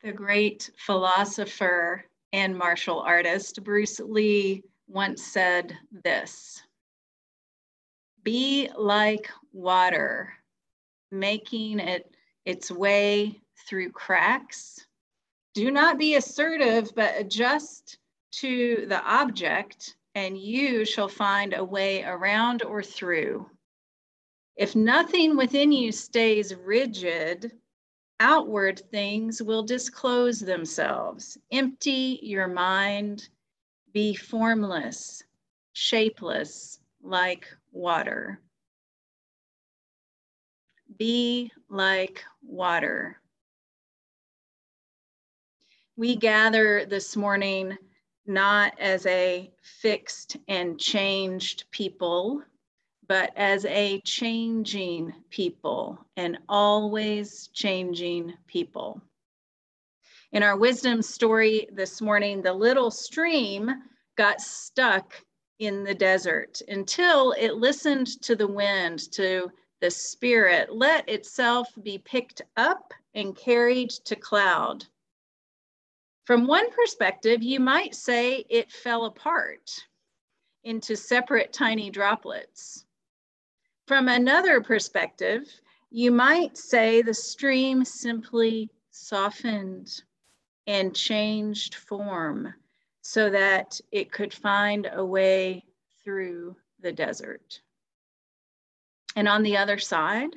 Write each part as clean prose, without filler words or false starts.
The great philosopher and martial artist Bruce Lee once said this: "Be like water, making its way through cracks. Do not be assertive, but adjust to the object, and you shall find a way around or through. If nothing within you stays rigid, outward things will disclose themselves. Empty your mind, be formless, shapeless, like water." Be like water. We gather this morning not as a fixed and changed people, but as a changing people, and always changing people. In our wisdom story this morning, the little stream got stuck in the desert until it listened to the wind, to the spirit, let itself be picked up and carried to cloud. From one perspective, you might say it fell apart into separate tiny droplets. From another perspective, you might say the stream simply softened and changed form so that it could find a way through the desert. And on the other side,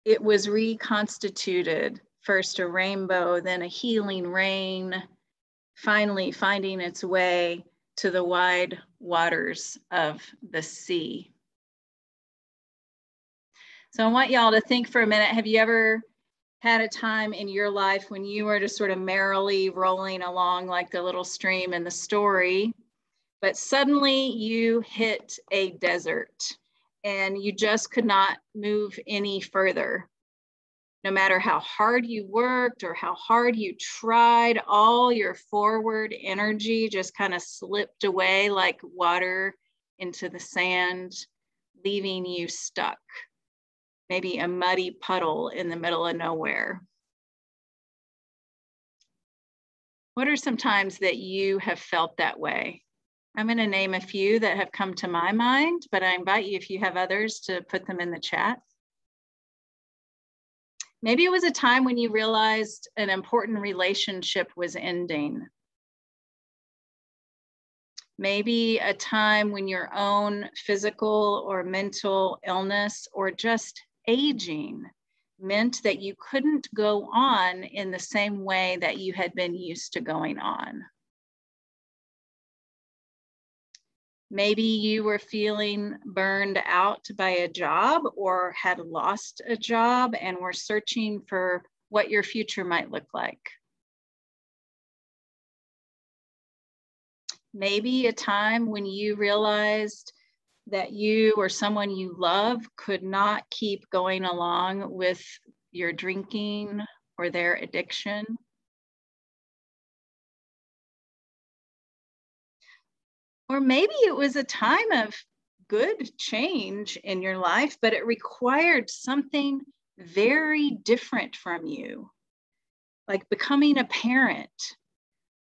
it was reconstituted, first a rainbow, then a healing rain, finally finding its way to the wide waters of the sea. So I want y'all to think for a minute, have you ever had a time in your life when you were just sort of merrily rolling along like the little stream in the story, but suddenly you hit a desert and you just could not move any further? No matter how hard you worked or how hard you tried, all your forward energy just kind of slipped away like water into the sand, leaving you stuck. Maybe a muddy puddle in the middle of nowhere. What are some times that you have felt that way? I'm going to name a few that have come to my mind, but I invite you, if you have others, to put them in the chat. Maybe it was a time when you realized an important relationship was ending. Maybe a time when your own physical or mental illness or just aging meant that you couldn't go on in the same way that you had been used to going on. Maybe you were feeling burned out by a job or had lost a job and were searching for what your future might look like. Maybe a time when you realized that you or someone you love could not keep going along with your drinking or their addiction. Or maybe it was a time of good change in your life, but it required something very different from you, like becoming a parent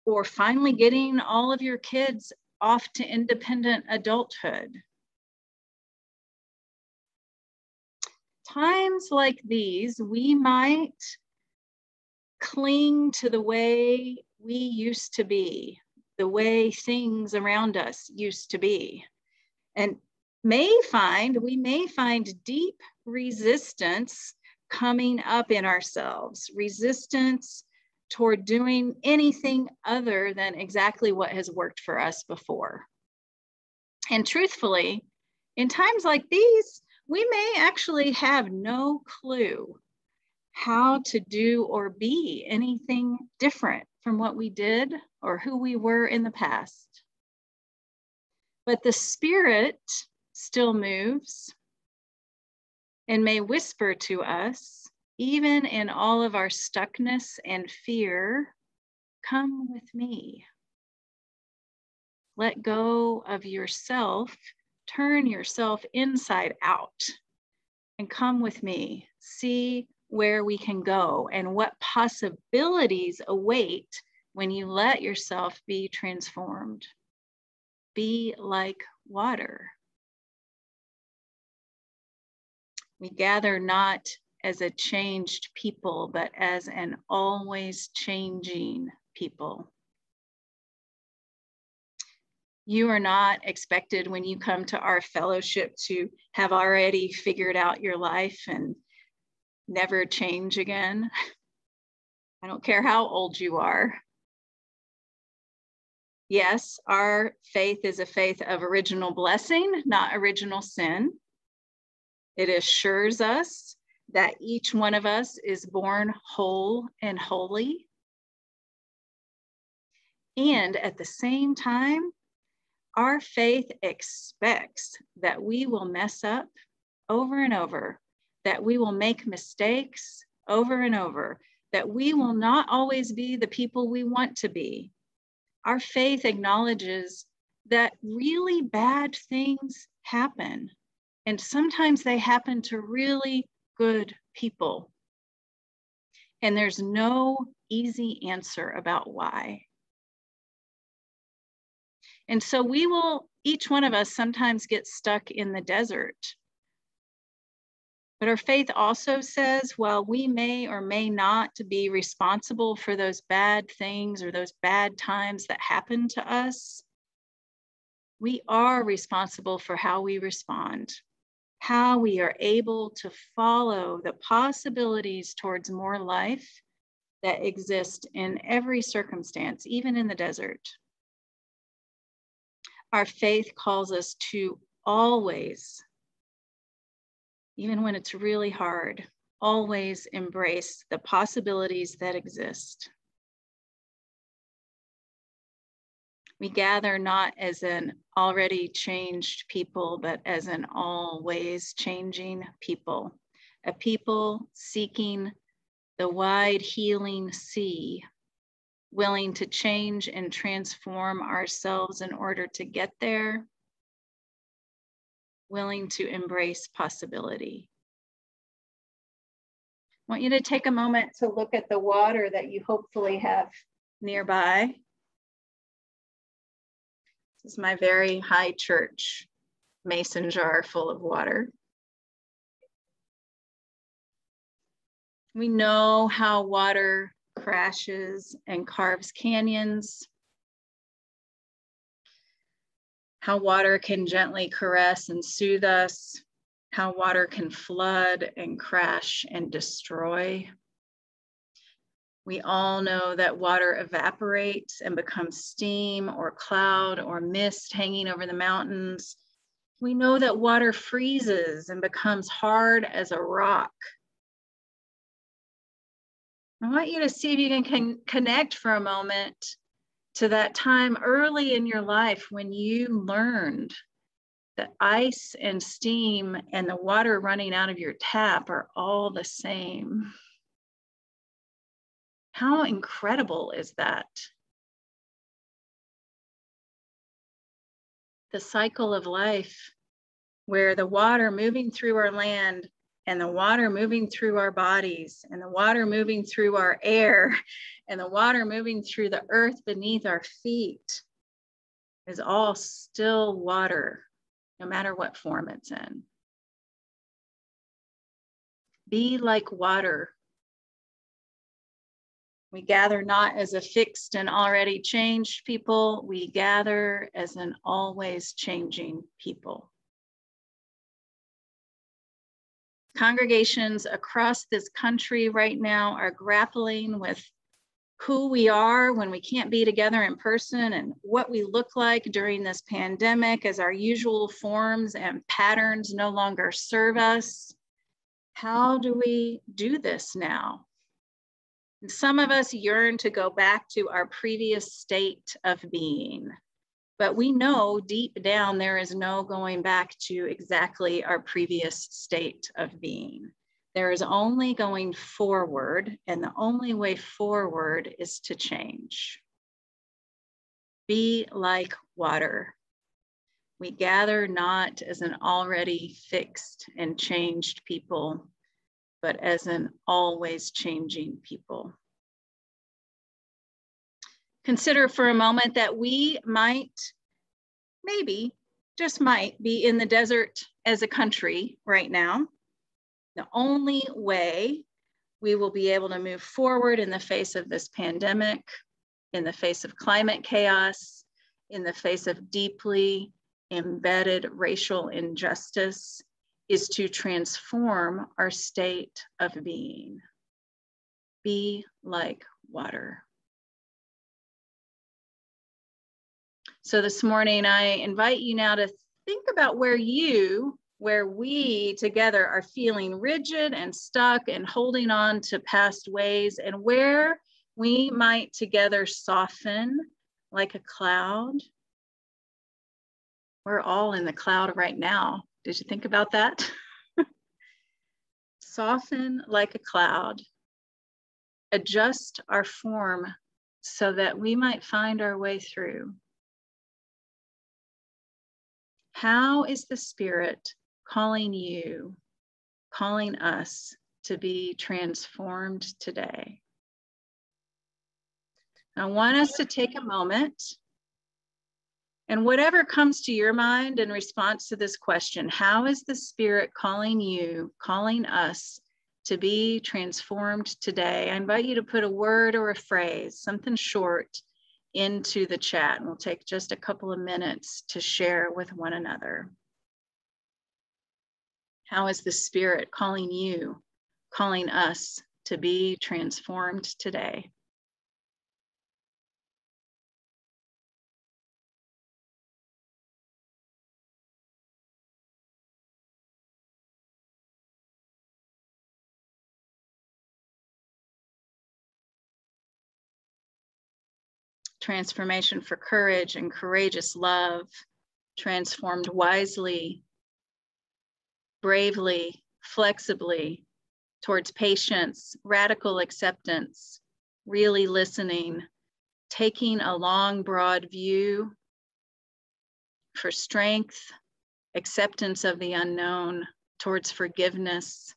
or finally getting all of your kids off to independent adulthood. Times like these, we might cling to the way we used to be, the way things around us used to be, and we may find deep resistance coming up in ourselves, resistance toward doing anything other than exactly what has worked for us before. And truthfully, in times like these, we may actually have no clue how to do or be anything different from what we did or who we were in the past. But the Spirit still moves and may whisper to us, even in all of our stuckness and fear, "Come with me. Let go of yourself, turn yourself inside out, and come with me. See where we can go and what possibilities await when you let yourself be transformed. Be like water. We gather not as a changed people, but as an always changing people. You are not expected when you come to our fellowship to have already figured out your life and never change again. I don't care how old you are. Yes, our faith is a faith of original blessing, not original sin. It assures us that each one of us is born whole and holy. And at the same time, our faith expects that we will mess up over and over, that we will make mistakes over and over, that we will not always be the people we want to be. Our faith acknowledges that really bad things happen, and sometimes they happen to really good people. And there's no easy answer about why. And so we will, each one of us sometimes get stuck in the desert. But our faith also says, while we may or may not be responsible for those bad things or those bad times that happen to us, we are responsible for how we respond, how we are able to follow the possibilities towards more life that exist in every circumstance, even in the desert. Our faith calls us to always, even when it's really hard, always embrace the possibilities that exist. We gather not as an already changed people, but as an always changing people, a people seeking the wide healing sea, willing to change and transform ourselves in order to get there, willing to embrace possibility. I want you to take a moment to look at the water that you hopefully have nearby. This is my very high church mason jar full of water. We know how water crashes and carves canyons, how water can gently caress and soothe us, how water can flood and crash and destroy. We all know that water evaporates and becomes steam or cloud or mist hanging over the mountains. We know that water freezes and becomes hard as a rock. I want you to see if you can connect for a moment to that time early in your life when you learned that ice and steam and the water running out of your tap are all the same. How incredible is that? The cycle of life where the water moving through our land and the water moving through our bodies and the water moving through our air and the water moving through the earth beneath our feet is all still water, no matter what form it's in. Be like water. We gather not as a fixed and already changed people, we gather as an always changing people. Congregations across this country right now are grappling with who we are when we can't be together in person and what we look like during this pandemic as our usual forms and patterns no longer serve us. How do we do this now? And some of us yearn to go back to our previous state of being, but we know deep down there is no going back to exactly our previous state of being. There is only going forward, and the only way forward is to change. Be like water. We gather not as an already fixed and changed people, but as an always changing people. Consider for a moment that we might, maybe, just might be in the desert as a country right now. The only way we will be able to move forward in the face of this pandemic, in the face of climate chaos, in the face of deeply embedded racial injustice, is to transform our state of being. Be like water. So this morning, I invite you now to think about where we together are feeling rigid and stuck and holding on to past ways, and where we might together soften like a cloud. We're all in the cloud right now. Did you think about that? Soften like a cloud. Adjust our form so that we might find our way through. How is the Spirit calling you, calling us to be transformed today? I want us to take a moment, and whatever comes to your mind in response to this question, how is the Spirit calling you, calling us to be transformed today? I invite you to put a word or a phrase, something short, into the chat, and we'll take just a couple of minutes to share with one another. How is the Spirit calling you, calling us to be transformed today? Transformation for courage and courageous love, transformed wisely, bravely, flexibly, towards patience, radical acceptance, really listening, taking a long, broad view, for strength, acceptance of the unknown, towards forgiveness,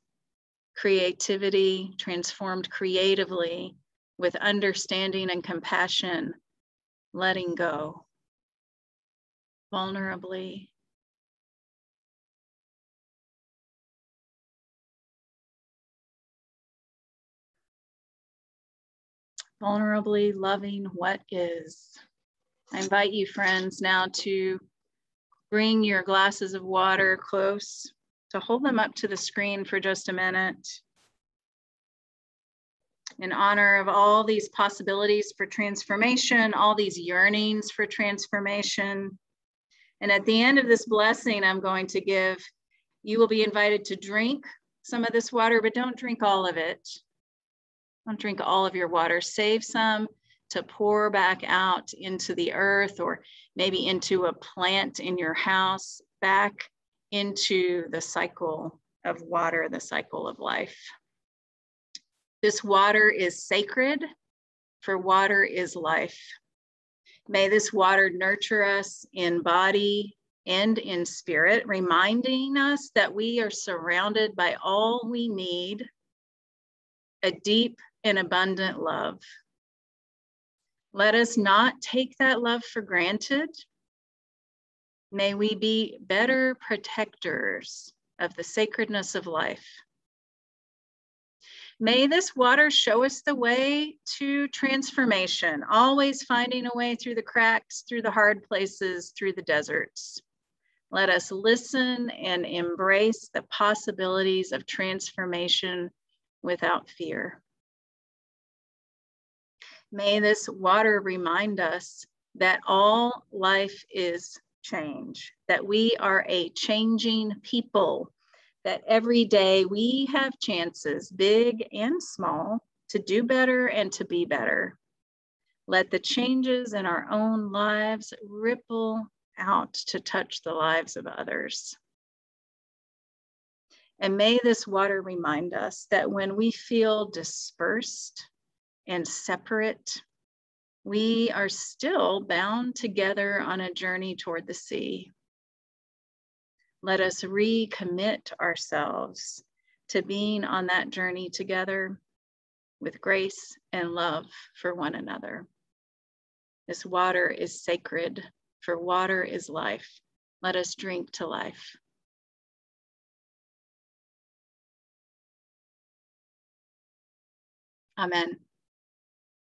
creativity, transformed creatively, with understanding and compassion, letting go, vulnerably. Vulnerably loving what is. I invite you, friends, now to bring your glasses of water close, to hold them up to the screen for just a minute. In honor of all these possibilities for transformation, all these yearnings for transformation. And at the end of this blessing I'm going to give, you will be invited to drink some of this water, but don't drink all of it. Don't drink all of your water. Save some to pour back out into the earth, or maybe into a plant in your house, back into the cycle of water, the cycle of life. This water is sacred, for water is life. May this water nurture us in body and in spirit, reminding us that we are surrounded by all we need, a deep and abundant love. Let us not take that love for granted. May we be better protectors of the sacredness of life. May this water show us the way to transformation, always finding a way through the cracks, through the hard places, through the deserts. Let us listen and embrace the possibilities of transformation without fear. May this water remind us that all life is change, that we are a changing people, that every day we have chances, big and small, to do better and to be better. Let the changes in our own lives ripple out to touch the lives of others. And may this water remind us that when we feel dispersed and separate, we are still bound together on a journey toward the sea. Let us recommit ourselves to being on that journey together with grace and love for one another. This water is sacred, for water is life. Let us drink to life. Amen.